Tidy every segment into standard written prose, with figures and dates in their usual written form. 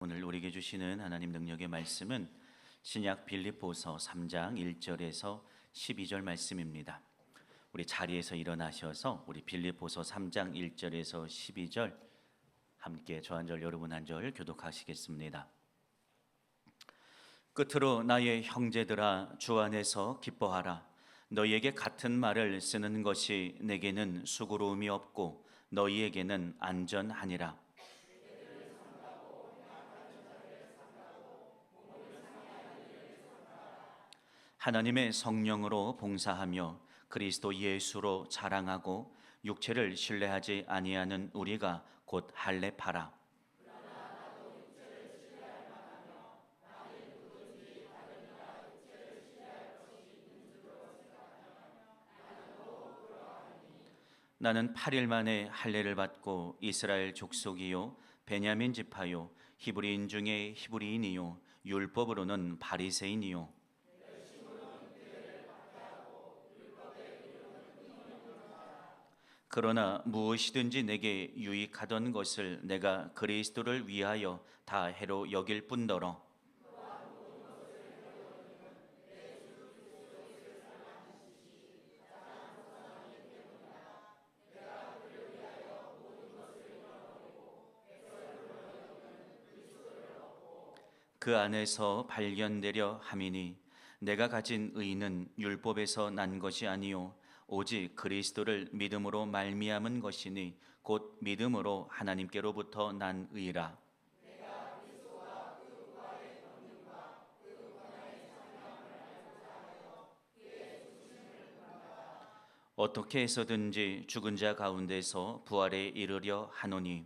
오늘 우리에게 주시는 하나님 능력의 말씀은 신약 빌립보서 3장 1절에서 12절 말씀입니다. 우리 자리에서 일어나셔서 우리 빌립보서 3장 1절에서 12절 함께 저 한 절 여러분 한 절 교독하시겠습니다. 끝으로 나의 형제들아 주 안에서 기뻐하라. 너희에게 같은 말을 쓰는 것이 내게는 수고로움이 없고 너희에게는 안전하니라. 하나님의 성령으로 봉사하며 그리스도 예수로 자랑하고 육체를 신뢰하지 아니하는 우리가 곧 할례파라. 나는 8일 만에 할례를 받고 이스라엘 족속이요 베냐민 지파요 히브리인 중에 히브리인이요 율법으로는 바리새인이요. 그러나 무엇이든지 내게 유익하던 것을 내가 그리스도를 위하여 다 해로 여길 뿐더러 그 안에서 발견되려 함이니 내가 가진 의는 율법에서 난 것이 아니요 오직 그리스도를 믿음으로 말미암은 것이니 곧 믿음으로 하나님께로부터 난 의라. 어떻게 해서든지 죽은 자 가운데서 부활에 이르려 하노니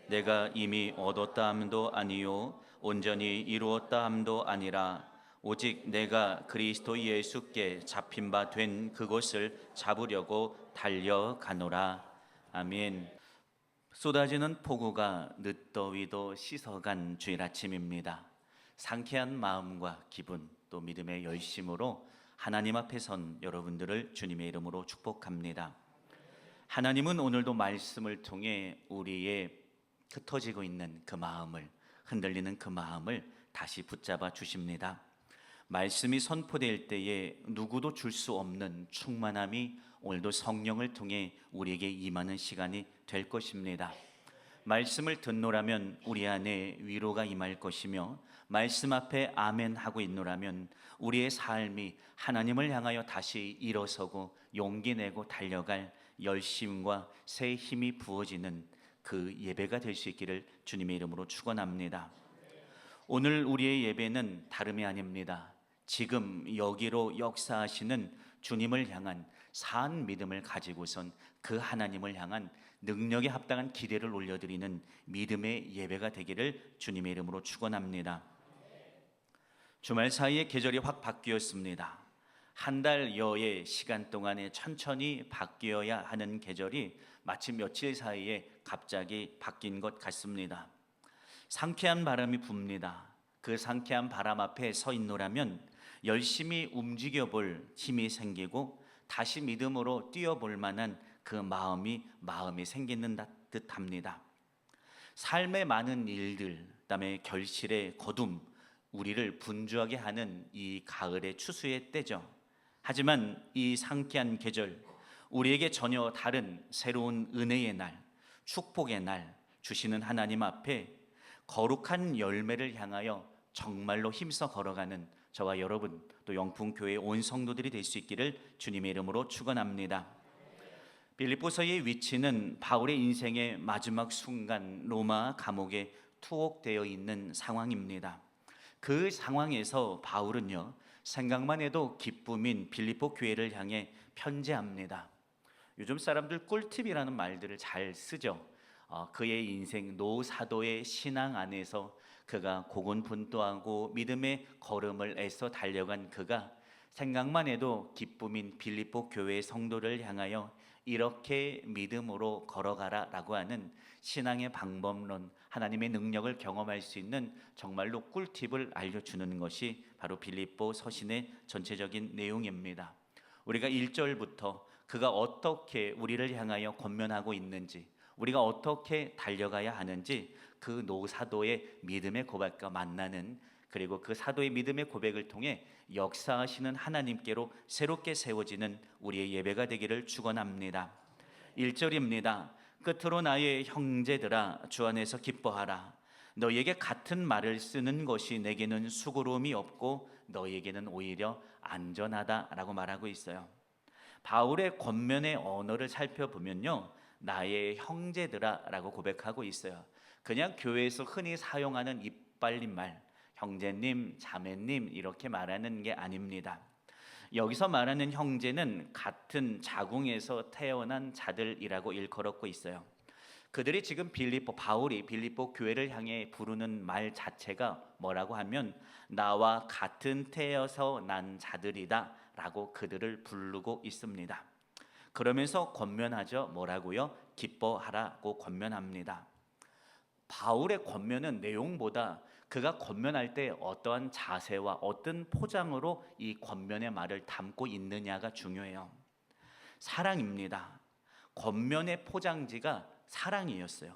내가 이미 얻었다 함도 아니요 온전히 이루었다 함도 아니라 오직 내가 그리스도 예수께 잡힌 바 된 그것을 잡으려고 달려가노라. 아멘. 쏟아지는 폭우가 늦더위도 씻어간 주일 아침입니다. 상쾌한 마음과 기분 또 믿음의 열심으로 하나님 앞에 선 여러분들을 주님의 이름으로 축복합니다. 하나님은 오늘도 말씀을 통해 우리의 흩어지고 있는 그 마음을, 흔들리는 그 마음을 다시 붙잡아 주십니다. 말씀이 선포될 때에 누구도 줄 수 없는 충만함이 오늘도 성령을 통해 우리에게 임하는 시간이 될 것입니다. 말씀을 듣노라면 우리 안에 위로가 임할 것이며 말씀 앞에 아멘 하고 있노라면 우리의 삶이 하나님을 향하여 다시 일어서고 용기 내고 달려갈 열심과 새 힘이 부어지는 그 예배가 될 수 있기를 주님의 이름으로 축원합니다. 오늘 우리의 예배는 다름이 아닙니다. 지금 여기로 역사하시는 주님을 향한 산 믿음을 가지고선 그 하나님을 향한 능력에 합당한 기대를 올려드리는 믿음의 예배가 되기를 주님의 이름으로 축원합니다. 주말 사이에 계절이 확 바뀌었습니다. 한 달여의 시간 동안에 천천히 바뀌어야 하는 계절이 마치 며칠 사이에 갑자기 바뀐 것 같습니다. 상쾌한 바람이 붑니다. 그 상쾌한 바람 앞에 서 있노라면 열심히 움직여 볼 힘이 생기고 다시 믿음으로 뛰어볼 만한 그 마음이 생기는 듯합니다. 삶의 많은 일들, 그다음에 결실의 거둠, 우리를 분주하게 하는 이 가을의 추수의 때죠. 하지만 이 상쾌한 계절, 우리에게 전혀 다른 새로운 은혜의 날, 축복의 날 주시는 하나님 앞에 거룩한 열매를 향하여 정말로 힘써 걸어가는 저와 여러분 또 영풍교회 온 성도들이 될 수 있기를 주님의 이름으로 축원합니다. 빌립보서의 위치는 바울의 인생의 마지막 순간 로마 감옥에 투옥되어 있는 상황입니다. 그 상황에서 바울은요 생각만 해도 기쁨인 빌립보 교회를 향해 편지합니다. 요즘 사람들 꿀팁이라는 말들을 잘 쓰죠. 그의 인생 노사도의 신앙 안에서 그가 고군분투하고 믿음의 걸음을 애써 달려간 그가 생각만 해도 기쁨인 빌립보 교회의 성도를 향하여 이렇게 믿음으로 걸어가라 라고 하는 신앙의 방법론, 하나님의 능력을 경험할 수 있는 정말로 꿀팁을 알려주는 것이 바로 빌립보 서신의 전체적인 내용입니다. 우리가 1절부터 그가 어떻게 우리를 향하여 권면하고 있는지, 우리가 어떻게 달려가야 하는지 그 노사도의 믿음의 고백과 만나는, 그리고 그 사도의 믿음의 고백을 통해 역사하시는 하나님께로 새롭게 세워지는 우리의 예배가 되기를 축원합니다. 1절입니다. 끝으로 나의 형제들아 주 안에서 기뻐하라. 너희에게 같은 말을 쓰는 것이 내게는 수고로움이 없고 너희에게는 오히려 안전하다라고 말하고 있어요. 바울의 권면의 언어를 살펴보면요, 나의 형제들아라고 고백하고 있어요. 그냥 교회에서 흔히 사용하는 입발린 말, 형제님, 자매님 이렇게 말하는 게 아닙니다. 여기서 말하는 형제는 같은 자궁에서 태어난 자들이라고 일컬었고 있어요. 그들이 지금 바울이 빌립보 교회를 향해 부르는 말 자체가 뭐라고 하면 나와 같은 태에서 난 자들이다 라고 그들을 부르고 있습니다. 그러면서 권면하죠. 뭐라고요? 기뻐하라고 권면합니다. 바울의 권면은 내용보다 그가 권면할 때 어떠한 자세와 어떤 포장으로 이 권면의 말을 담고 있느냐가 중요해요. 사랑입니다. 권면의 포장지가 사랑이었어요.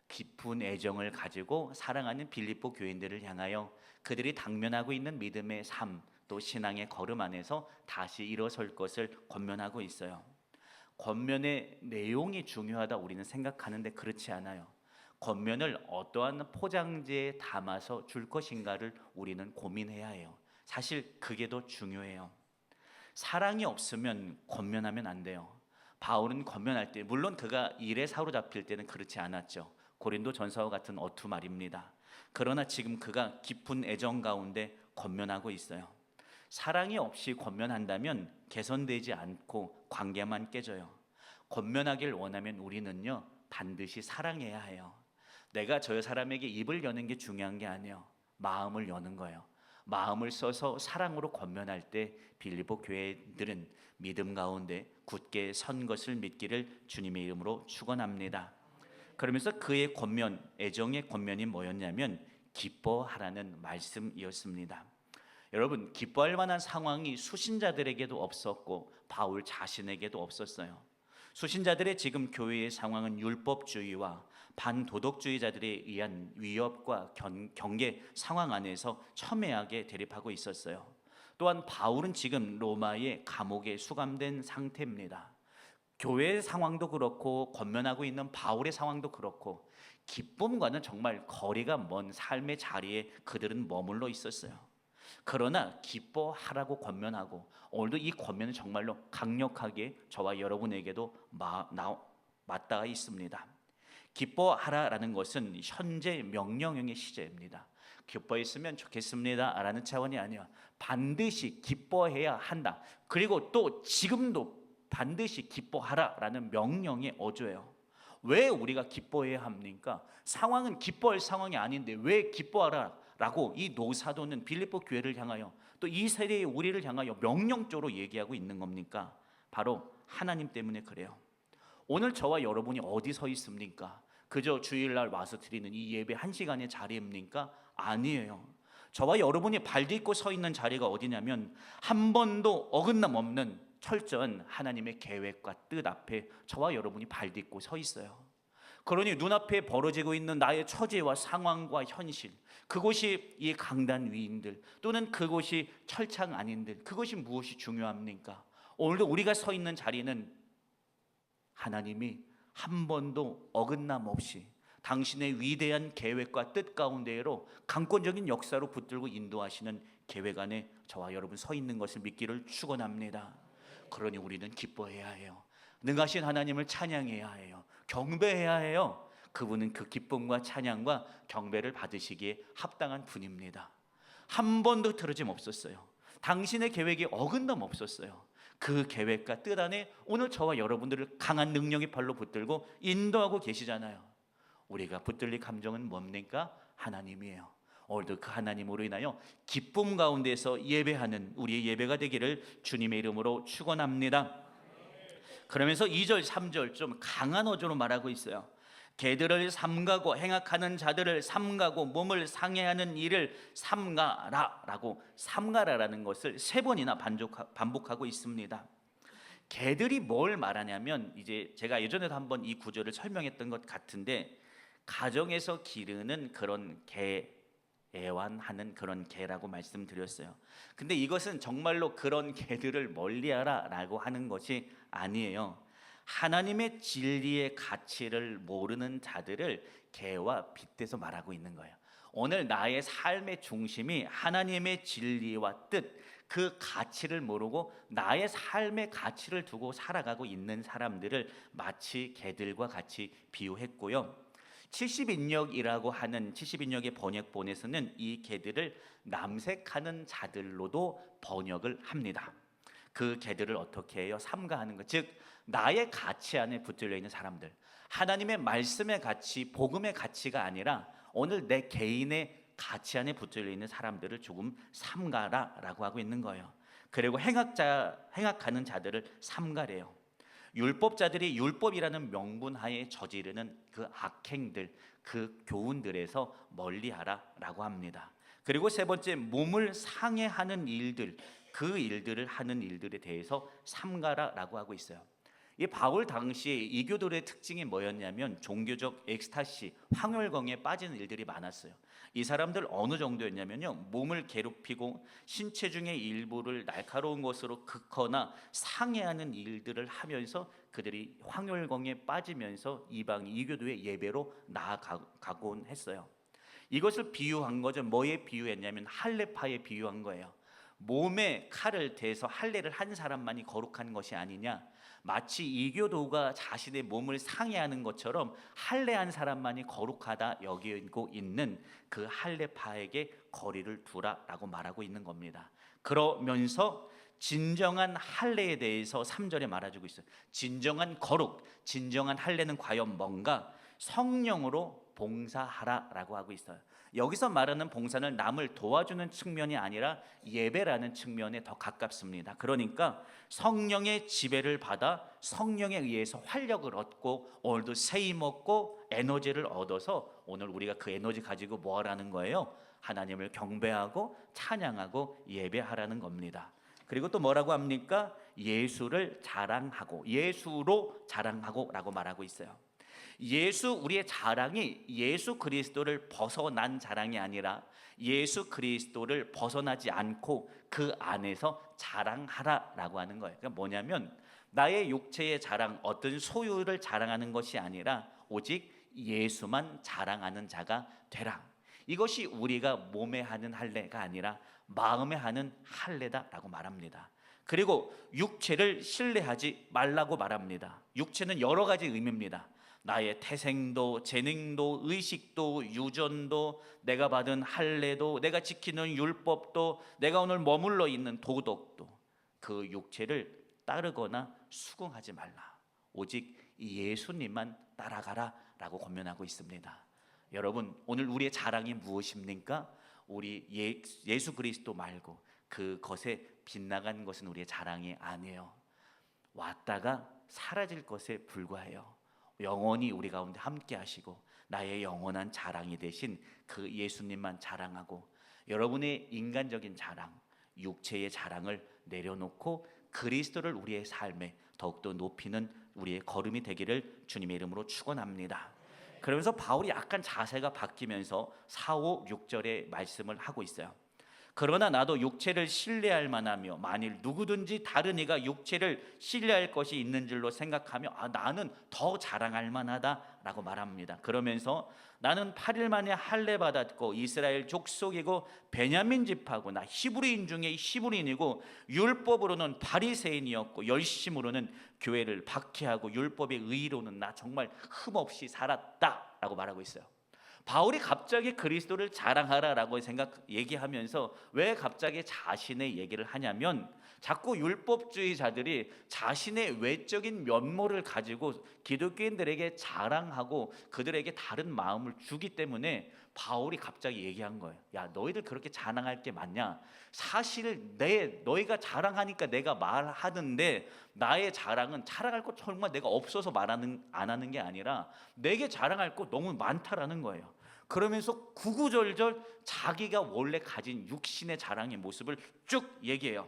깊은 애정을 가지고 사랑하는 빌립보 교인들을 향하여 그들이 당면하고 있는 믿음의 삶, 또 신앙의 걸음 안에서 다시 일어설 것을 권면하고 있어요. 권면의 내용이 중요하다 우리는 생각하는데 그렇지 않아요. 권면을 어떠한 포장지에 담아서 줄 것인가를 우리는 고민해야 해요. 사실 그게 더 중요해요. 사랑이 없으면 권면하면 안 돼요. 바울은 권면할 때, 물론 그가 일에 사로잡힐 때는 그렇지 않았죠. 고린도 전서와 같은 어투 말입니다. 그러나 지금 그가 깊은 애정 가운데 권면하고 있어요. 사랑이 없이 권면한다면 개선되지 않고 관계만 깨져요. 권면하길 원하면 우리는요, 반드시 사랑해야 해요. 내가 저 사람에게 입을 여는 게 중요한 게 아니에요. 마음을 여는 거예요. 마음을 써서 사랑으로 권면할 때 빌립보 교회들은 믿음 가운데 굳게 선 것을 믿기를 주님의 이름으로 축원합니다. 그러면서 그의 권면, 애정의 권면이 뭐였냐면 기뻐하라는 말씀이었습니다. 여러분, 기뻐할 만한 상황이 수신자들에게도 없었고 바울 자신에게도 없었어요. 수신자들의 지금 교회의 상황은 율법주의와 반도덕주의자들에 의한 위협과 경계 상황 안에서 첨예하게 대립하고 있었어요. 또한 바울은 지금 로마의 감옥에 수감된 상태입니다. 교회의 상황도 그렇고 권면하고 있는 바울의 상황도 그렇고 기쁨과는 정말 거리가 먼 삶의 자리에 그들은 머물러 있었어요. 그러나 기뻐하라고 권면하고, 오늘도 이 권면은 정말로 강력하게 저와 여러분에게도 맞닿아 있습니다. 기뻐하라라는 것은 현재 명령형의 시제입니다. 기뻐했으면 좋겠습니다 라는 차원이 아니야. 반드시 기뻐해야 한다. 그리고 또 지금도 반드시 기뻐하라라는 명령의 어조예요. 왜 우리가 기뻐해야 합니까? 상황은 기뻐할 상황이 아닌데 왜 기뻐하라 라고 이 노사도는 빌립보 교회를 향하여 또 이 세대의 우리를 향하여 명령적으로 얘기하고 있는 겁니까? 바로 하나님 때문에 그래요. 오늘 저와 여러분이 어디 서 있습니까? 그저 주일날 와서 드리는 이 예배 1시간의 자리입니까? 아니에요. 저와 여러분이 발 딛고 서 있는 자리가 어디냐면 한 번도 어긋남 없는 철저한 하나님의 계획과 뜻 앞에 저와 여러분이 발 딛고 서 있어요. 그러니 눈앞에 벌어지고 있는 나의 처지와 상황과 현실, 그곳이 이 강단 위인들 또는 그곳이 철창 아닌들, 그것이 무엇이 중요합니까? 오늘도 우리가 서 있는 자리는 하나님이 한 번도 어긋남 없이 당신의 위대한 계획과 뜻 가운데로 강권적인 역사로 붙들고 인도하시는 계획 안에 저와 여러분 서 있는 것을 믿기를 축원합니다. 그러니 우리는 기뻐해야 해요. 능하신 하나님을 찬양해야 해요. 경배해야 해요. 그분은 그 기쁨과 찬양과 경배를 받으시기에 합당한 분입니다. 한 번도 틀어짐 없었어요. 당신의 계획이 어긋남 없었어요. 그 계획과 뜻 안에 오늘 저와 여러분들을 강한 능력의 팔로 붙들고 인도하고 계시잖아요. 우리가 붙들릴 감정은 뭡니까? 하나님이에요. 오늘도 그 하나님으로 인하여 기쁨 가운데서 예배하는 우리의 예배가 되기를 주님의 이름으로 축원합니다. 그러면서 2절 3절 좀 강한 어조로 말하고 있어요. 개들을 삼가고 행악하는 자들을 삼가고 몸을 상해하는 일을 삼가라 라고, 삼가라라는 것을 3번이나 반복하고 있습니다. 개들이 뭘 말하냐면, 이제 제가 예전에도 한번 이 구절을 설명했던 것 같은데, 가정에서 기르는 그런 개, 애완하는 그런 개라고 말씀드렸어요. 근데 이것은 정말로 그런 개들을 멀리하라 라고 하는 것이 아니에요. 하나님의 진리의 가치를 모르는 자들을 개와 빗대서 말하고 있는 거예요. 오늘 나의 삶의 중심이 하나님의 진리와 뜻, 그 가치를 모르고 나의 삶의 가치를 두고 살아가고 있는 사람들을 마치 개들과 같이 비유했고요. 70인역이라고 하는 70인역의 번역본에서는 이 개들을 남색하는 자들로도 번역을 합니다. 그 개들을 어떻게 해요? 삼가하는 것, 즉 나의 가치 안에 붙들려 있는 사람들, 하나님의 말씀의 가치, 복음의 가치가 아니라 오늘 내 개인의 가치 안에 붙들려 있는 사람들을 조금 삼가라라고 하고 있는 거예요. 그리고 행악하는 자들을 삼가래요. 율법자들이 율법이라는 명분 하에 저지르는 그 악행들, 그 교훈들에서 멀리하라라고 합니다. 그리고 세 번째, 몸을 상해하는 일들, 그 일들을 하는 일들에 대해서 삼가라라고 하고 있어요. 이 바울 당시에 이교도의 특징이 뭐였냐면 종교적 엑스타시, 황홀경에 빠지는 일들이 많았어요. 이 사람들 어느 정도였냐면요, 몸을 괴롭히고 신체 중의 일부를 날카로운 것으로 긋거나 상해하는 일들을 하면서 그들이 황홀경에 빠지면서 이방 이교도의 예배로 나아가곤 했어요. 이것을 비유한 거죠. 뭐에 비유했냐면 할례파에 비유한 거예요. 몸에 칼을 대서 할례를 한 사람만이 거룩한 것이 아니냐, 마치 이교도가 자신의 몸을 상해하는 것처럼 할례한 사람만이 거룩하다 여기고 있는 그 할례파에게 거리를 두라라고 말하고 있는 겁니다. 그러면서 진정한 할례에 대해서 3절에 말해주고 있어요. 진정한 거룩, 진정한 할례는 과연 뭔가? 성령으로 봉사하라라고 하고 있어요. 여기서 말하는 봉사는 남을 도와주는 측면이 아니라 예배라는 측면에 더 가깝습니다. 그러니까 성령의 지배를 받아 성령에 의해서 활력을 얻고 오늘도 세임 얻고 에너지를 얻어서 오늘 우리가 그 에너지 가지고 뭐 하라는 거예요? 하나님을 경배하고 찬양하고 예배하라는 겁니다. 그리고 또 뭐라고 합니까? 예수를 자랑하고, 예수로 자랑하고 라고 말하고 있어요. 예수, 우리의 자랑이 예수 그리스도를 벗어난 자랑이 아니라 예수 그리스도를 벗어나지 않고 그 안에서 자랑하라라고 하는 거예요. 그러니까 뭐냐면 나의 육체의 자랑, 어떤 소유를 자랑하는 것이 아니라 오직 예수만 자랑하는 자가 되라. 이것이 우리가 몸에 하는 할례가 아니라 마음에 하는 할례다라고 말합니다. 그리고 육체를 신뢰하지 말라고 말합니다. 육체는 여러 가지 의미입니다. 나의 태생도, 재능도, 의식도, 유전도, 내가 받은 할례도, 내가 지키는 율법도, 내가 오늘 머물러 있는 도덕도, 그 육체를 따르거나 수긍하지 말라. 오직 예수님만 따라가라 라고 권면하고 있습니다. 여러분, 오늘 우리의 자랑이 무엇입니까? 우리 예수 그리스도 말고 그것에 빗나간 것은 우리의 자랑이 아니에요. 왔다가 사라질 것에 불과해요. 영원히 우리 가운데 함께 하시고 나의 영원한 자랑이 되신 그 예수님만 자랑하고, 여러분의 인간적인 자랑, 육체의 자랑을 내려놓고 그리스도를 우리의 삶에 더욱더 높이는 우리의 걸음이 되기를 주님의 이름으로 축원합니다. 그러면서 바울이 약간 자세가 바뀌면서 4, 5, 6절의 말씀을 하고 있어요. 그러나 나도 육체를 신뢰할 만하며 만일 누구든지 다른 이가 육체를 신뢰할 것이 있는 줄로 생각하며 나는 더 자랑할 만하다라고 말합니다. 그러면서 나는 8일 만에 할례 받았고 이스라엘 족속이고 베냐민 지파고 나 히브리인 중에 히브리인이고 율법으로는 바리새인이었고 열심으로는 교회를 박해하고 율법의 의로는 나 정말 흠없이 살았다라고 말하고 있어요. 바울이 갑자기 그리스도를 자랑하라라고 얘기하면서 왜 갑자기 자신의 얘기를 하냐면, 자꾸 율법주의자들이 자신의 외적인 면모를 가지고 기독교인들에게 자랑하고 그들에게 다른 마음을 주기 때문에 바울이 갑자기 얘기한 거예요. 야, 너희들 그렇게 자랑할 게 맞냐? 사실 너희가 자랑하니까 내가 말하는데, 나의 자랑은 자랑할 것 정말 내가 없어서 안 하는 게 아니라 내게 자랑할 것 너무 많다라는 거예요. 그러면서 구구절절 자기가 원래 가진 육신의 자랑의 모습을 쭉 얘기해요.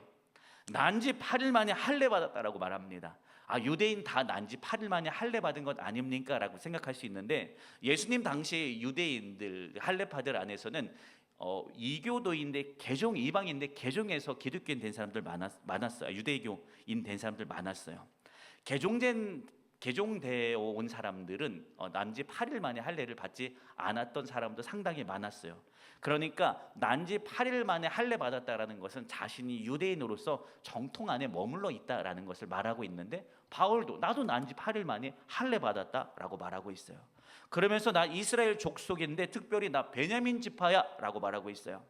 난 지 8일 만에 할례 받았다라고 말합니다. 유대인 다 난 지 8일 만에 할례 받은 것 아닙니까? 라고 생각할 수 있는데, 예수님 당시 유대인들 할례파들 안에서는 이교도인데 이방인데 개종해서 기독교인 된 사람들 많았어요. 유대교인 된 사람들 많았어요. 개종되어 온 사람들은 난지 8일 만에 할례를 받지 않았던 사람도 상당히 많았어요. 그러니까 난지 8일 만에 할례 받았다라는 것은 자신이 유대인으로서 정통 안에 머물러 있다라는 것을 말하고 있는데, 바울도 나도 난지 8일 만에 할례 받았다라고 말하고 있어요. 그러면서 나 이스라엘 족속인데 특별히 나 베냐민 지파야라고 말하고 있어요.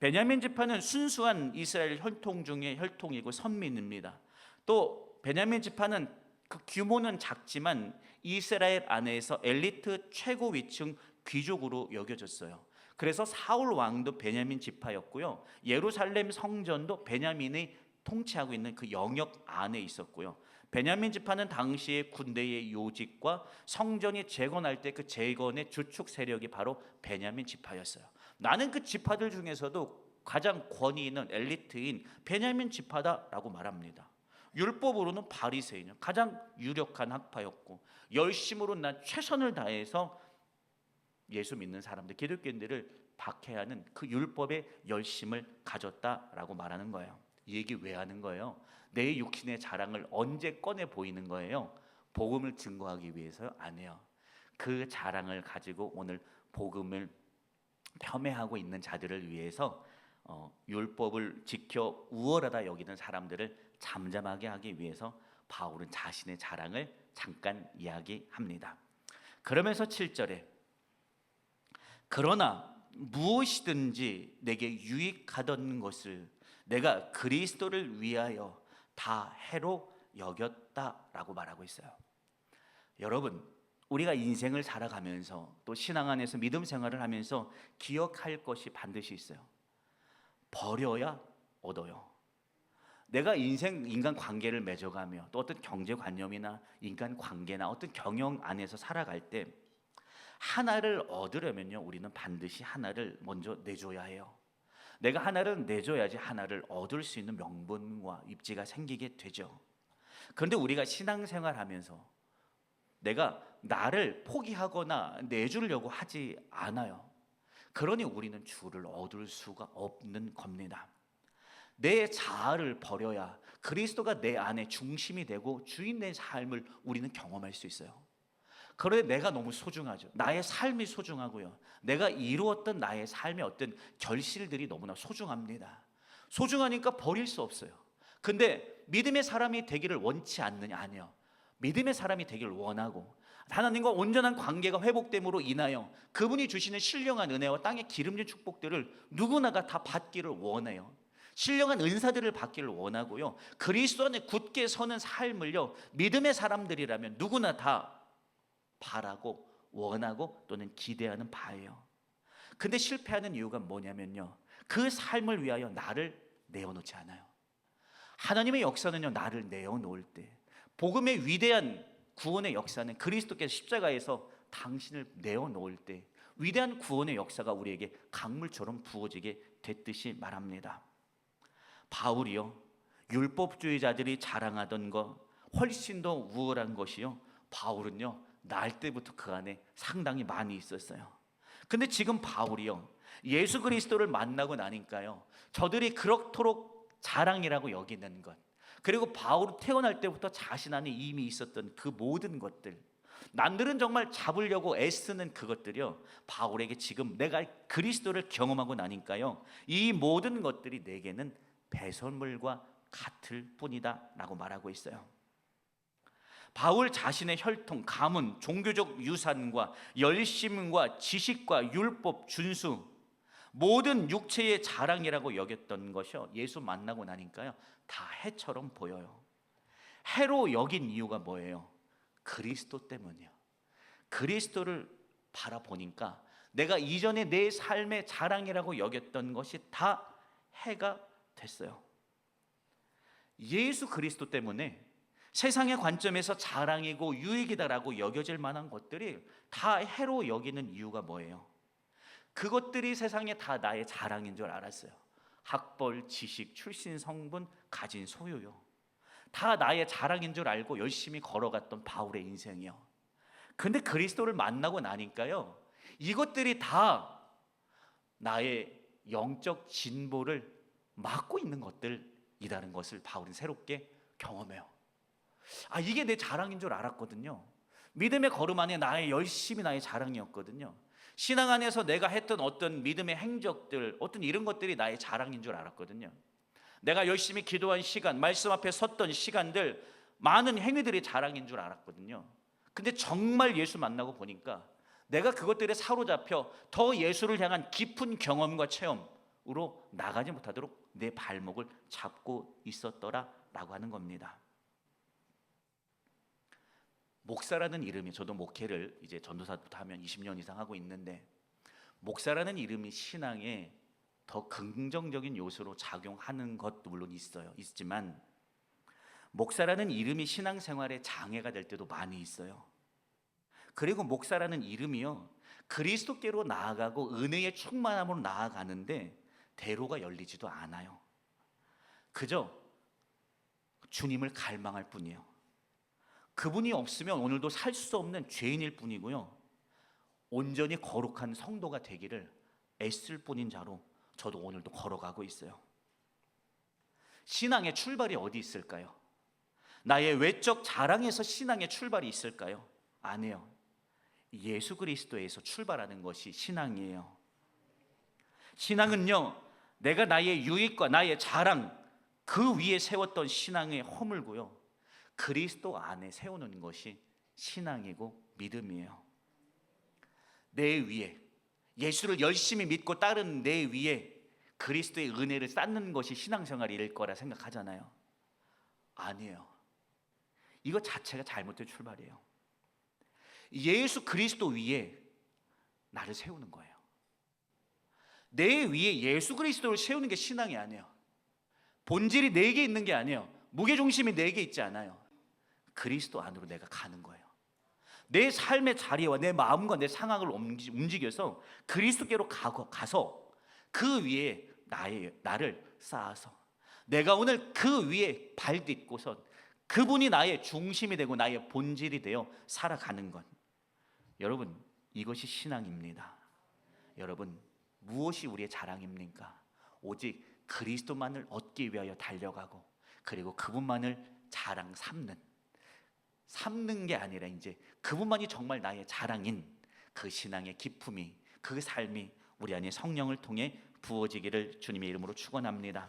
베냐민 지파는 순수한 이스라엘 혈통 중에 혈통이고 선민입니다. 또 베냐민 지파는 그 규모는 작지만 이스라엘 안에서 엘리트 최고 위층 귀족으로 여겨졌어요. 그래서 사울 왕도 베냐민 지파였고요. 예루살렘 성전도 베냐민이 통치하고 있는 그 영역 안에 있었고요. 베냐민 지파는 당시의 군대의 요직과 성전이 재건할 때 그 재건의 주축 세력이 바로 베냐민 지파였어요. 나는 그 지파들 중에서도 가장 권위 있는 엘리트인 베냐민 지파다라고 말합니다. 율법으로는 바리새인, 가장 유력한 학파였고, 열심으로 난 최선을 다해서 예수 믿는 사람들, 기독교인들을 박해하는 그 율법의 열심을 가졌다라고 말하는 거예요. 이 얘기 왜 하는 거예요? 내 육신의 자랑을 언제 꺼내 보이는 거예요? 복음을 증거하기 위해서요? 아니에요. 그 자랑을 가지고 오늘 복음을 폄훼하고 있는 자들을 위해서 율법을 지켜 우월하다 여기는 사람들을 잠잠하게 하기 위해서 바울은 자신의 자랑을 잠깐 이야기합니다. 그러면서 7절에 그러나 무엇이든지 내게 유익하던 것을 내가 그리스도를 위하여 다 해로 여겼다라고 말하고 있어요. 여러분, 우리가 인생을 살아가면서 또 신앙 안에서 믿음 생활을 하면서 기억할 것이 반드시 있어요. 버려야 얻어요. 내가 인간 관계를 맺어가며 또 어떤 경제관념이나 인간 관계나 어떤 경영 안에서 살아갈 때 하나를 얻으려면요, 우리는 반드시 하나를 먼저 내줘야 해요. 내가 하나를 내줘야지 하나를 얻을 수 있는 명분과 입지가 생기게 되죠. 그런데 우리가 신앙생활하면서 내가 나를 포기하거나 내주려고 하지 않아요. 그러니 우리는 주를 얻을 수가 없는 겁니다. 내 자아를 버려야 그리스도가 내 안에 중심이 되고 주인 된 삶을 우리는 경험할 수 있어요. 그런데 내가 너무 소중하죠. 나의 삶이 소중하고요. 내가 이루었던 나의 삶의 어떤 결실들이 너무나 소중합니다. 소중하니까 버릴 수 없어요. 근데 믿음의 사람이 되기를 원치 않느냐? 아니요. 믿음의 사람이 되기를 원하고 하나님과 온전한 관계가 회복됨으로 인하여 그분이 주시는 신령한 은혜와 땅의 기름진 축복들을 누구나가 다 받기를 원해요. 신령한 은사들을 받기를 원하고요. 그리스도 안에 굳게 서는 삶을요, 믿음의 사람들이라면 누구나 다 바라고 원하고 또는 기대하는 바예요. 근데 실패하는 이유가 뭐냐면요, 그 삶을 위하여 나를 내어놓지 않아요. 하나님의 역사는요, 나를 내어놓을 때, 복음의 위대한 구원의 역사는 그리스도께서 십자가에서 당신을 내어놓을 때 위대한 구원의 역사가 우리에게 강물처럼 부어지게 됐듯이 말합니다. 바울이요, 율법주의자들이 자랑하던 것 훨씬 더 우월한 것이요, 바울은요 날 때부터 그 안에 상당히 많이 있었어요. 근데 지금 바울이요, 예수 그리스도를 만나고 나니까요, 저들이 그렇도록 자랑이라고 여기는 것, 그리고 바울이 태어날 때부터 자신 안에 이미 있었던 그 모든 것들, 남들은 정말 잡으려고 애쓰는 그것들이요, 바울에게 지금 내가 그리스도를 경험하고 나니까요, 이 모든 것들이 내게는 배설물과 같을 뿐이다 라고 말하고 있어요. 바울 자신의 혈통, 가문, 종교적 유산과 열심과 지식과 율법 준수, 모든 육체의 자랑이라고 여겼던 것이요, 예수 만나고 나니까요 다 해처럼 보여요. 해로 여긴 이유가 뭐예요? 그리스도 때문이요. 그리스도를 바라보니까 내가 이전에 내 삶의 자랑이라고 여겼던 것이 다 해가 됐어요. 예수 그리스도 때문에 세상의 관점에서 자랑이고 유익이다라고 여겨질 만한 것들이 다 해로 여기는 이유가 뭐예요? 그것들이 세상에 다 나의 자랑인 줄 알았어요. 학벌, 지식, 출신, 성분, 가진 소유요. 다 나의 자랑인 줄 알고 열심히 걸어갔던 바울의 인생이요. 근데 그리스도를 만나고 나니까요, 이것들이 다 나의 영적 진보를 막고 있는 것들이라는 것을 바울은 새롭게 경험해요. 이게 내 자랑인 줄 알았거든요. 믿음의 걸음 안에 나의 열심이 나의 자랑이었거든요. 신앙 안에서 내가 했던 어떤 믿음의 행적들, 어떤 이런 것들이 나의 자랑인 줄 알았거든요. 내가 열심히 기도한 시간, 말씀 앞에 섰던 시간들, 많은 행위들이 자랑인 줄 알았거든요. 근데 정말 예수 만나고 보니까 내가 그것들에 사로잡혀 더 예수를 향한 깊은 경험과 체험으로 나가지 못하도록 내 발목을 잡고 있었더라라고 하는 겁니다. 목사라는 이름이, 저도 목회를 이제 전도사부터 하면 20년 이상 하고 있는데, 목사라는 이름이 신앙에 더 긍정적인 요소로 작용하는 것도 물론 있지만, 목사라는 이름이 신앙생활에 장애가 될 때도 많이 있어요. 그리고 목사라는 이름이요, 그리스도께로 나아가고 은혜의 충만함으로 나아가는데 대로가 열리지도 않아요. 그저 주님을 갈망할 뿐이에요. 그분이 없으면 오늘도 살 수 없는 죄인일 뿐이고요, 온전히 거룩한 성도가 되기를 애쓸 뿐인 자로 저도 오늘도 걸어가고 있어요. 신앙의 출발이 어디 있을까요? 나의 외적 자랑에서 신앙의 출발이 있을까요? 아니에요. 예수 그리스도에서 출발하는 것이 신앙이에요. 신앙은요, 내가 나의 유익과 나의 자랑 그 위에 세웠던 신앙에 허물고요, 그리스도 안에 세우는 것이 신앙이고 믿음이에요. 내 위에, 예수를 열심히 믿고 따르는 내 위에 그리스도의 은혜를 쌓는 것이 신앙생활일 거라 생각하잖아요. 아니에요. 이거 자체가 잘못된 출발이에요. 예수 그리스도 위에 나를 세우는 거예요. 내 위에 예수 그리스도를 세우는 게 신앙이 아니에요. 본질이 내게 있는 게 아니에요. 무게중심이 내게 있지 않아요. 그리스도 안으로 내가 가는 거예요. 내 삶의 자리와 내 마음과 내 상황을 움직여서 그리스도께로 가서 그 위에 나를 쌓아서 내가 오늘 그 위에 발 딛고선 그분이 나의 중심이 되고 나의 본질이 되어 살아가는 것. 여러분, 이것이 신앙입니다. 여러분, 무엇이 우리의 자랑입니까? 오직 그리스도만을 얻기 위하여 달려가고, 그리고 그분만을 자랑 삼는 게 아니라 이제 그분만이 정말 나의 자랑인 그 신앙의 기품이, 그 삶이 우리 안에 성령을 통해 부어지기를 주님의 이름으로 축원합니다.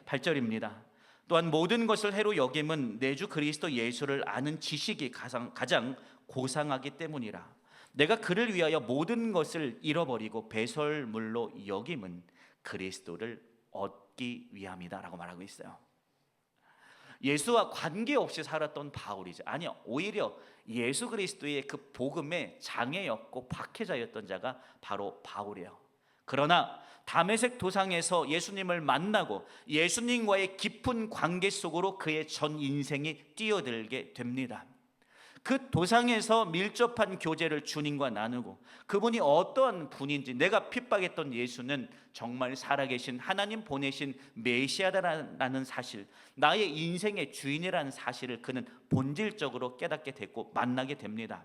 8절입니다. 또한 모든 것을 해로 여김은 내 주 그리스도 예수를 아는 지식이 가장 고상하기 때문이라. 내가 그를 위하여 모든 것을 잃어버리고 배설물로 여김은 그리스도를 얻기 위함이다 라고 말하고 있어요. 예수와 관계없이 살았던 바울이죠. 아니요, 오히려 예수 그리스도의 그 복음에 장애였고 박해자였던 자가 바로 바울이에요. 그러나 다메섹 도상에서 예수님을 만나고 예수님과의 깊은 관계 속으로 그의 전 인생이 뛰어들게 됩니다. 그 도상에서 밀접한 교제를 주님과 나누고 그분이 어떠한 분인지, 내가 핍박했던 예수는 정말 살아계신 하나님 보내신 메시아다라는 사실, 나의 인생의 주인이라는 사실을 그는 본질적으로 깨닫게 됐고 만나게 됩니다.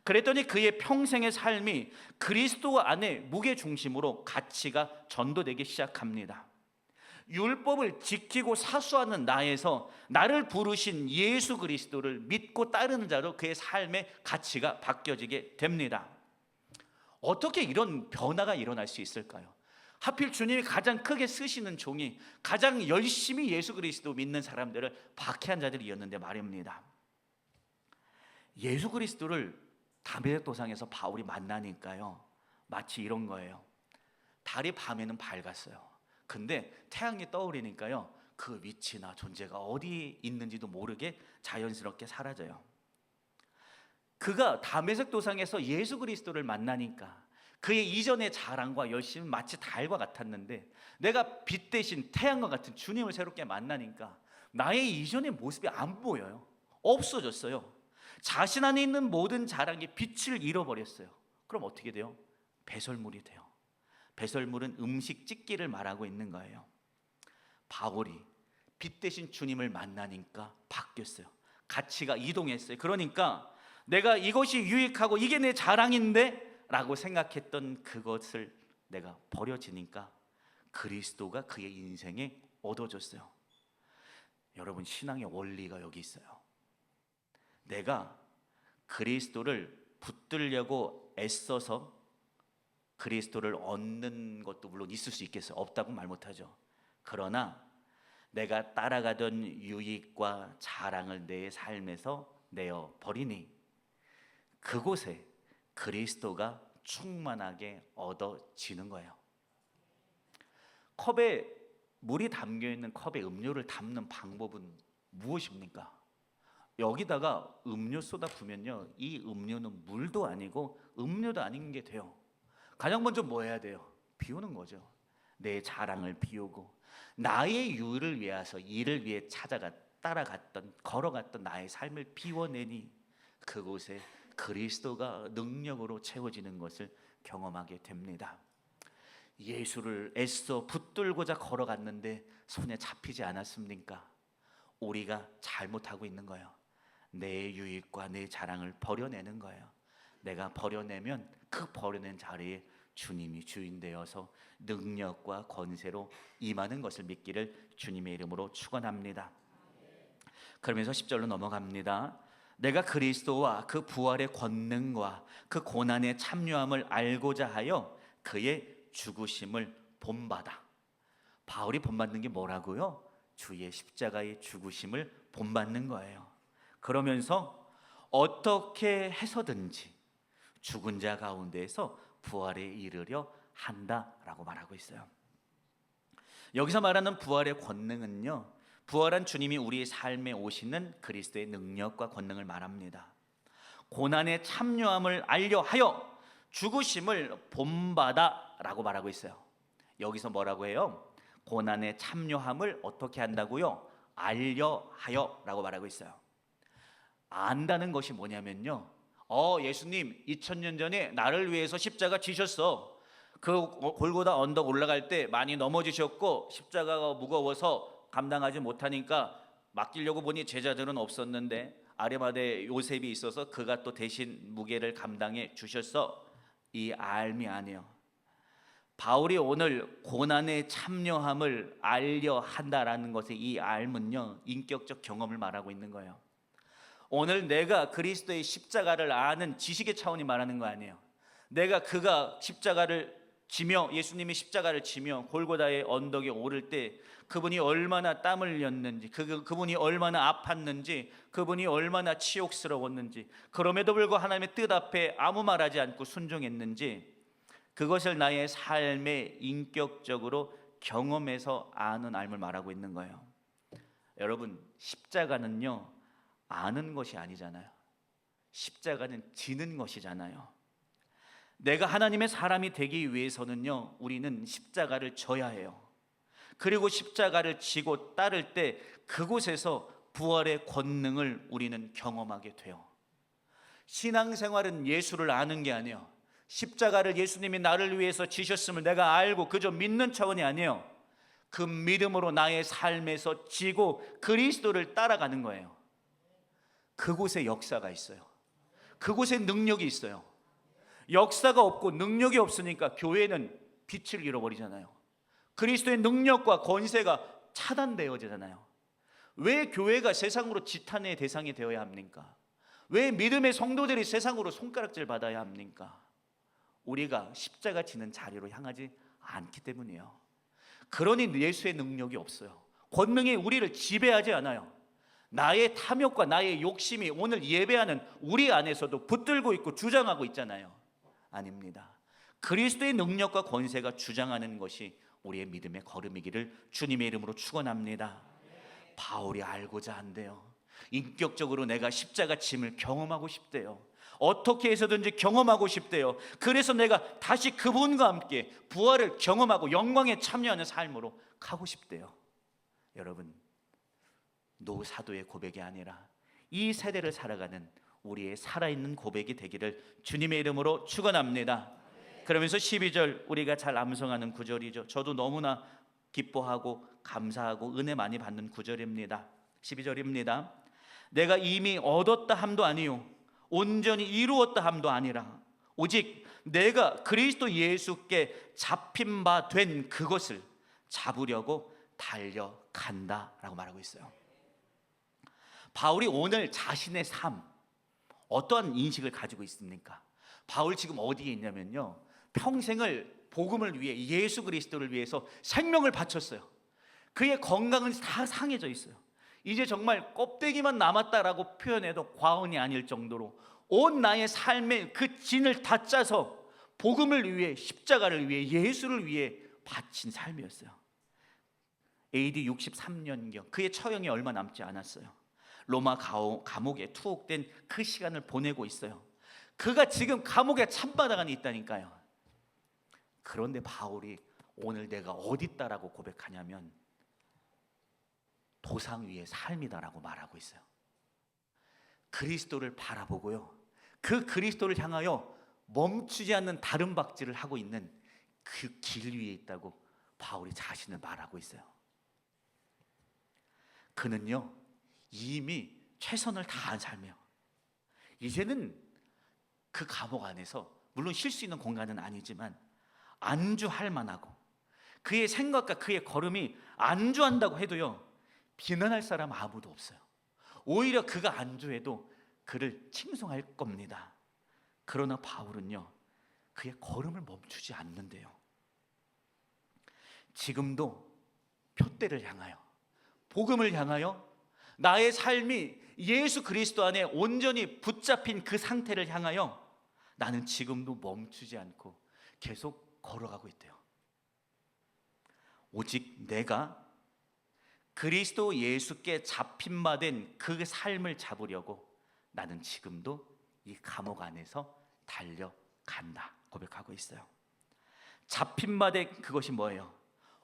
그랬더니 그의 평생의 삶이 그리스도 안에 무게중심으로 가치가 전도되기 시작합니다. 율법을 지키고 사수하는 나에서 나를 부르신 예수 그리스도를 믿고 따르는 자로 그의 삶의 가치가 바뀌어지게 됩니다. 어떻게 이런 변화가 일어날 수 있을까요? 하필 주님이 가장 크게 쓰시는 종이 가장 열심히 예수 그리스도 믿는 사람들을 박해한 자들이었는데 말입니다. 예수 그리스도를 다메섹 도상에서 바울이 만나니까요, 마치 이런 거예요. 달이 밤에는 밝았어요. 근데 태양이 떠오르니까요, 그 위치나 존재가 어디 있는지도 모르게 자연스럽게 사라져요. 그가 다메섹 도상에서 예수 그리스도를 만나니까 그의 이전의 자랑과 열심은 마치 달과 같았는데, 내가 빛 대신 태양과 같은 주님을 새롭게 만나니까 나의 이전의 모습이 안 보여요. 없어졌어요. 자신 안에 있는 모든 자랑이 빛을 잃어버렸어요. 그럼 어떻게 돼요? 배설물이 돼요. 배설물은 음식 찢기를 말하고 있는 거예요. 바울이 빛 대신 주님을 만나니까 바뀌었어요. 가치가 이동했어요. 그러니까 내가 이것이 유익하고 이게 내 자랑인데 라고 생각했던 그것을 내가 버려지니까 그리스도가 그의 인생에 얻어졌어요. 여러분, 신앙의 원리가 여기 있어요. 내가 그리스도를 붙들려고 애써서 그리스도를 얻는 것도 물론 있을 수 있겠어요. 없다고 말 못하죠. 그러나 내가 따라가던 유익과 자랑을 내 삶에서 내어 버리니 그곳에 그리스도가 충만하게 얻어지는 거예요. 컵에 물이 담겨있는 컵에 음료를 담는 방법은 무엇입니까? 여기다가 음료 쏟아 부으면요, 이 음료는 물도 아니고 음료도 아닌 게 돼요. 가장 먼저 뭐 해야 돼요? 비우는 거죠. 내 자랑을 비우고 나의 유를 위해서 이를 위해 따라갔던 걸어갔던 나의 삶을 비워내니 그곳에 그리스도가 능력으로 채워지는 것을 경험하게 됩니다. 예수를 애써 붙들고자 걸어갔는데 손에 잡히지 않았습니까? 우리가 잘못하고 있는 거예요. 내 유익과 내 자랑을 버려내는 거예요. 내가 버려내면 그 버려낸 자리에 주님이 주인 되어서 능력과 권세로 임하는 것을 믿기를 주님의 이름으로 축원합니다. 그러면서 10절로 넘어갑니다. 내가 그리스도와 그 부활의 권능과 그 고난의 참여함을 알고자 하여 그의 죽으심을 본받아. 바울이 본받는 게 뭐라고요? 주의 십자가의 죽으심을 본받는 거예요. 그러면서 어떻게 해서든지 죽은 자 가운데에서 부활에 이르려 한다라고 말하고 있어요. 여기서 말하는 부활의 권능은요, 부활한 주님이 우리의 삶에 오시는 그리스도의 능력과 권능을 말합니다. 고난의 참여함을 알려 하여 죽으심을 본받아 라고 말하고 있어요. 여기서 뭐라고 해요? 고난의 참여함을 어떻게 한다고요? 알려 하여 라고 말하고 있어요. 안다는 것이 뭐냐면요, 예수님 2000년 전에 나를 위해서 십자가 지셨어. 그 골고다 언덕 올라갈 때 많이 넘어지셨고 십자가가 무거워서 감당하지 못하니까 맡기려고 보니 제자들은 없었는데 아리마대 요셉이 있어서 그가 또 대신 무게를 감당해 주셨어. 이 알미 아니에요. 바울이 오늘 고난의 참여함을 알려 한다라는 것의 이 알문요, 인격적 경험을 말하고 있는 거예요. 오늘 내가 그리스도의 십자가를 아는 지식의 차원이 말하는 거 아니에요. 내가 그가 십자가를 지며 예수님이 십자가를 지며 골고다의 언덕에 오를 때 그분이 얼마나 땀을 흘렸는지, 그분이 얼마나 아팠는지, 그분이 얼마나 치욕스러웠는지, 그럼에도 불구하고 하나님의 뜻 앞에 아무 말하지 않고 순종했는지, 그것을 나의 삶에 인격적으로 경험해서 아는 알을 말하고 있는 거예요. 여러분, 십자가는요, 아는 것이 아니잖아요. 십자가는 지는 것이잖아요. 내가 하나님의 사람이 되기 위해서는요, 우리는 십자가를 져야 해요. 그리고 십자가를 지고 따를 때 그곳에서 부활의 권능을 우리는 경험하게 돼요. 신앙생활은 예수를 아는 게 아니에요. 십자가를 예수님이 나를 위해서 지셨음을 내가 알고 그저 믿는 차원이 아니에요. 그 믿음으로 나의 삶에서 지고 그리스도를 따라가는 거예요. 그곳에 역사가 있어요. 그곳에 능력이 있어요. 역사가 없고 능력이 없으니까 교회는 빛을 잃어버리잖아요. 그리스도의 능력과 권세가 차단되어지잖아요. 왜 교회가 세상으로 지탄의 대상이 되어야 합니까? 왜 믿음의 성도들이 세상으로 손가락질 받아야 합니까? 우리가 십자가 지는 자리로 향하지 않기 때문이에요. 그러니 예수의 능력이 없어요. 권능이 우리를 지배하지 않아요. 나의 탐욕과 나의 욕심이 오늘 예배하는 우리 안에서도 붙들고 있고 주장하고 있잖아요. 아닙니다. 그리스도의 능력과 권세가 주장하는 것이 우리의 믿음의 걸음이기를 주님의 이름으로 축원합니다. 바울이 알고자 한대요. 인격적으로 내가 십자가 짐을 경험하고 싶대요. 어떻게 해서든지 경험하고 싶대요. 그래서 내가 다시 그분과 함께 부활을 경험하고 영광에 참여하는 삶으로 가고 싶대요. 여러분, 노사도의 고백이 아니라 이 세대를 살아가는 우리의 살아있는 고백이 되기를 주님의 이름으로 축원합니다. 그러면서 12절 우리가 잘 암송하는 구절이죠. 저도 너무나 기뻐하고 감사하고 은혜 많이 받는 구절입니다. 12절입니다. 내가 이미 얻었다 함도 아니요 온전히 이루었다 함도 아니라 오직 내가 그리스도 예수께 잡힌 바 된 그것을 잡으려고 달려간다 라고 말하고 있어요. 바울이 오늘 자신의 삶 어떠한 인식을 가지고 있습니까? 바울 지금 어디에 있냐면요, 평생을 복음을 위해 예수 그리스도를 위해서 생명을 바쳤어요. 그의 건강은 다 상해져 있어요. 이제 정말 껍데기만 남았다라고 표현해도 과언이 아닐 정도로 온 나의 삶의 그 진을 다 짜서 복음을 위해, 십자가를 위해, 예수를 위해 바친 삶이었어요. AD 63년경 그의 처형이 얼마 남지 않았어요. 로마 감옥에 투옥된 그 시간을 보내고 있어요. 그가 지금 감옥에 찬바닥 안에 있다니까요. 그런데 바울이 오늘 내가 어디 있다라고 고백하냐면 도상 위의 삶이다라고 말하고 있어요. 그리스도를 바라보고요, 그 그리스도를 향하여 멈추지 않는 다름박질을 하고 있는 그 길 위에 있다고 바울이 자신을 말하고 있어요. 그는요 이미 최선을 다한 삶이에요. 이제는 그 감옥 안에서 물론 쉴 수 있는 공간은 아니지만 안주할 만하고, 그의 생각과 그의 걸음이 안주한다고 해도요 비난할 사람 아무도 없어요. 오히려 그가 안주해도 그를 칭송할 겁니다. 그러나 바울은요 그의 걸음을 멈추지 않는데요, 지금도 표대를 향하여, 복음을 향하여 나의 삶이 예수 그리스도 안에 온전히 붙잡힌 그 상태를 향하여 나는 지금도 멈추지 않고 계속 걸어가고 있대요. 오직 내가 그리스도 예수께 잡힌 바 된 그 삶을 잡으려고 나는 지금도 이 감옥 안에서 달려간다 고백하고 있어요. 잡힌 바 된 그것이 뭐예요?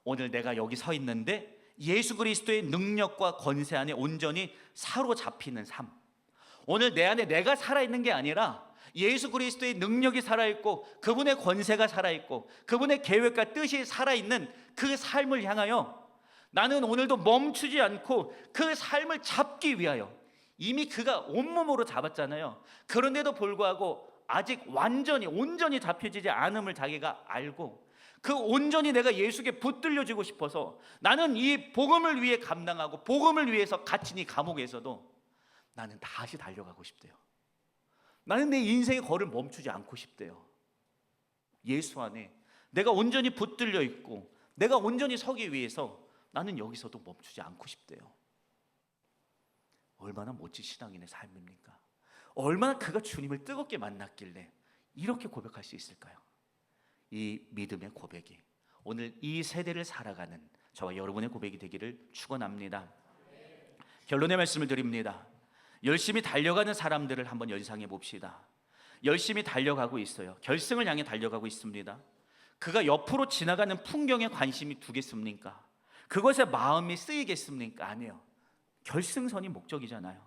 오늘 내가 여기 서 있는데 예수 그리스도의 능력과 권세 안에 온전히 사로잡히는 삶. 오늘 내 안에 내가 살아있는 게 아니라 예수 그리스도의 능력이 살아있고 그분의 권세가 살아있고 그분의 계획과 뜻이 살아있는 그 삶을 향하여 나는 오늘도 멈추지 않고 그 삶을 잡기 위하여, 이미 그가 온몸으로 잡았잖아요. 그런데도 불구하고 아직 완전히 온전히 잡혀지지 않음을 자기가 알고 그 온전히 내가 예수께 붙들려지고 싶어서 나는 이 복음을 위해 감당하고 복음을 위해서 갇힌 이 감옥에서도 나는 다시 달려가고 싶대요. 나는 내 인생의 걸을 멈추지 않고 싶대요. 예수 안에 내가 온전히 붙들려 있고 내가 온전히 서기 위해서 나는 여기서도 멈추지 않고 싶대요. 얼마나 멋진 신앙인의 삶입니까? 얼마나 그가 주님을 뜨겁게 만났길래 이렇게 고백할 수 있을까요? 이 믿음의 고백이 오늘 이 세대를 살아가는 저와 여러분의 고백이 되기를 축원합니다. 결론의 말씀을 드립니다. 열심히 달려가는 사람들을 한번 연상해 봅시다. 열심히 달려가고 있어요. 결승을 향해 달려가고 있습니다. 그가 옆으로 지나가는 풍경에 관심이 두겠습니까? 그것에 마음이 쓰이겠습니까? 아니에요. 결승선이 목적이잖아요.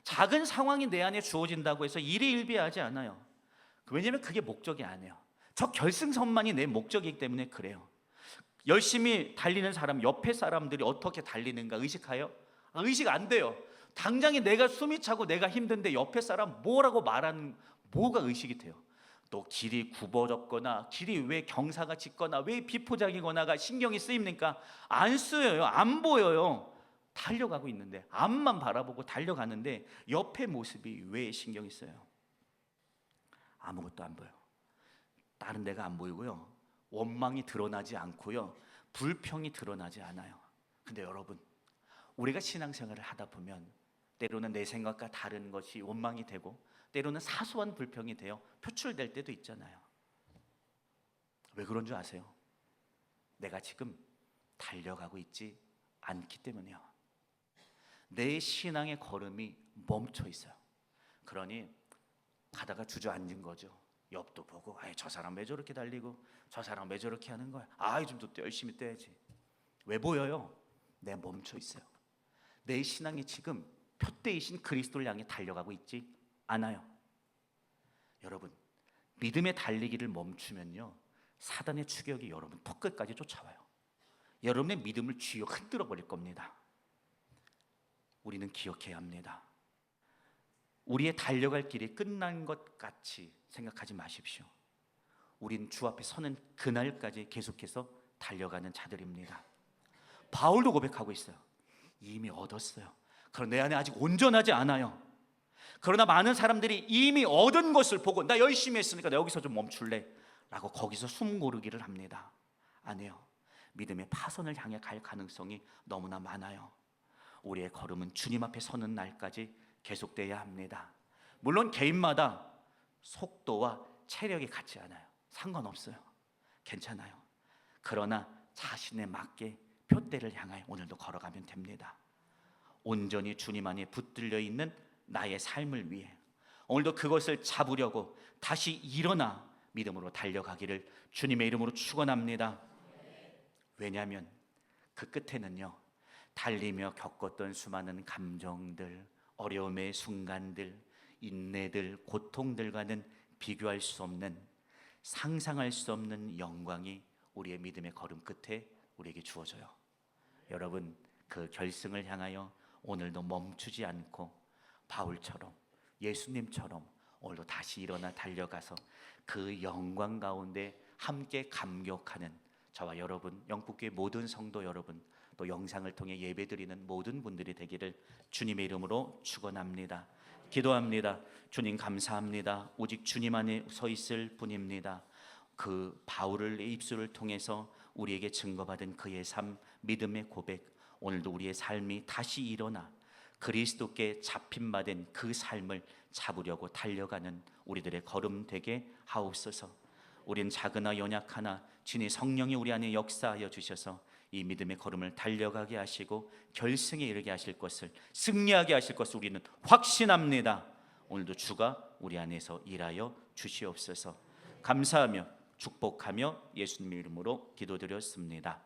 작은 상황이 내 안에 주어진다고 해서 일희일비하지 않아요. 왜냐하면 그게 목적이 아니에요. 저 결승선만이 내 목적이기 때문에 그래요. 열심히 달리는 사람, 옆에 사람들이 어떻게 달리는가 의식하여? 의식 안 돼요. 당장에 내가 숨이 차고 내가 힘든데 옆에 사람 뭐라고 말하는, 뭐가 의식이 돼요? 또 길이 굽어졌거나 길이 왜 경사가 짙거나 왜 비포장이거나가 신경이 쓰입니까? 안 쓰여요. 안 보여요. 달려가고 있는데, 앞만 바라보고 달려가는데 옆에 모습이 왜 신경이 써요? 아무것도 안 보여. 다른 데가 안 보이고요, 원망이 드러나지 않고요, 불평이 드러나지 않아요. 근데 여러분, 우리가 신앙생활을 하다 보면 때로는 내 생각과 다른 것이 원망이 되고 때로는 사소한 불평이 되어 표출될 때도 있잖아요. 왜 그런 줄 아세요? 내가 지금 달려가고 있지 않기 때문이에요. 내 신앙의 걸음이 멈춰 있어요. 그러니 가다가 주저앉은 거죠. 옆도 보고, 아이 저 사람 왜 저렇게 달리고 저 사람 왜 저렇게 하는 거야? 아이 좀 더 열심히 뛰어야지. 왜 보여요? 내가 멈춰 있어요. 내 신앙이 지금 표대이신 그리스도를 향해 달려가고 있지 않아요. 여러분, 믿음의 달리기를 멈추면요, 사단의 추격이 여러분 턱끝까지 쫓아와요. 여러분의 믿음을 쥐어 흔들어 버릴 겁니다. 우리는 기억해야 합니다. 우리의 달려갈 길이 끝난 것 같이 생각하지 마십시오. 우린 주 앞에 서는 그날까지 계속해서 달려가는 자들입니다. 바울도 고백하고 있어요. 이미 얻었어요. 그러나 내 안에 아직 온전하지 않아요. 그러나 많은 사람들이 이미 얻은 것을 보고 나 열심히 했으니까 나 여기서 좀 멈출래 라고 거기서 숨 고르기를 합니다. 아니에요. 믿음의 파선을 향해 갈 가능성이 너무나 많아요. 우리의 걸음은 주님 앞에 서는 날까지 계속돼야 합니다. 물론 개인마다 속도와 체력이 같지 않아요. 상관없어요. 괜찮아요. 그러나 자신에 맞게 표대를 향하여 오늘도 걸어가면 됩니다. 온전히 주님 안에 붙들려 있는 나의 삶을 위해 오늘도 그것을 잡으려고 다시 일어나 믿음으로 달려가기를 주님의 이름으로 축원합니다. 왜냐하면 그 끝에는요, 달리며 겪었던 수많은 감정들, 어려움의 순간들, 인내들, 고통들과는 비교할 수 없는, 상상할 수 없는 영광이 우리의 믿음의 걸음 끝에 우리에게 주어져요. 여러분, 그 결승을 향하여 오늘도 멈추지 않고 바울처럼, 예수님처럼 오늘도 다시 일어나 달려가서 그 영광 가운데 함께 감격하는 저와 여러분, 영국교회 모든 성도 여러분, 또 영상을 통해 예배드리는 모든 분들이 되기를 주님의 이름으로 축원합니다. 기도합니다. 주님 감사합니다. 오직 주님 안에 서 있을 뿐입니다. 그 바울의 입술을 통해서 우리에게 증거받은 그의 삶, 믿음의 고백, 오늘도 우리의 삶이 다시 일어나 그리스도께 잡힌바된 그 삶을 잡으려고 달려가는 우리들의 걸음 되게 하옵소서. 우린 작으나 연약하나 주님 성령이 우리 안에 역사하여 주셔서 이 믿음의 걸음을 달려가게 하시고 결승에 이르게 하실 것을, 승리하게 하실 것을 우리는 확신합니다. 오늘도 주가 우리 안에서 일하여 주시옵소서. 감사하며 축복하며 예수님 이름으로 기도드렸습니다.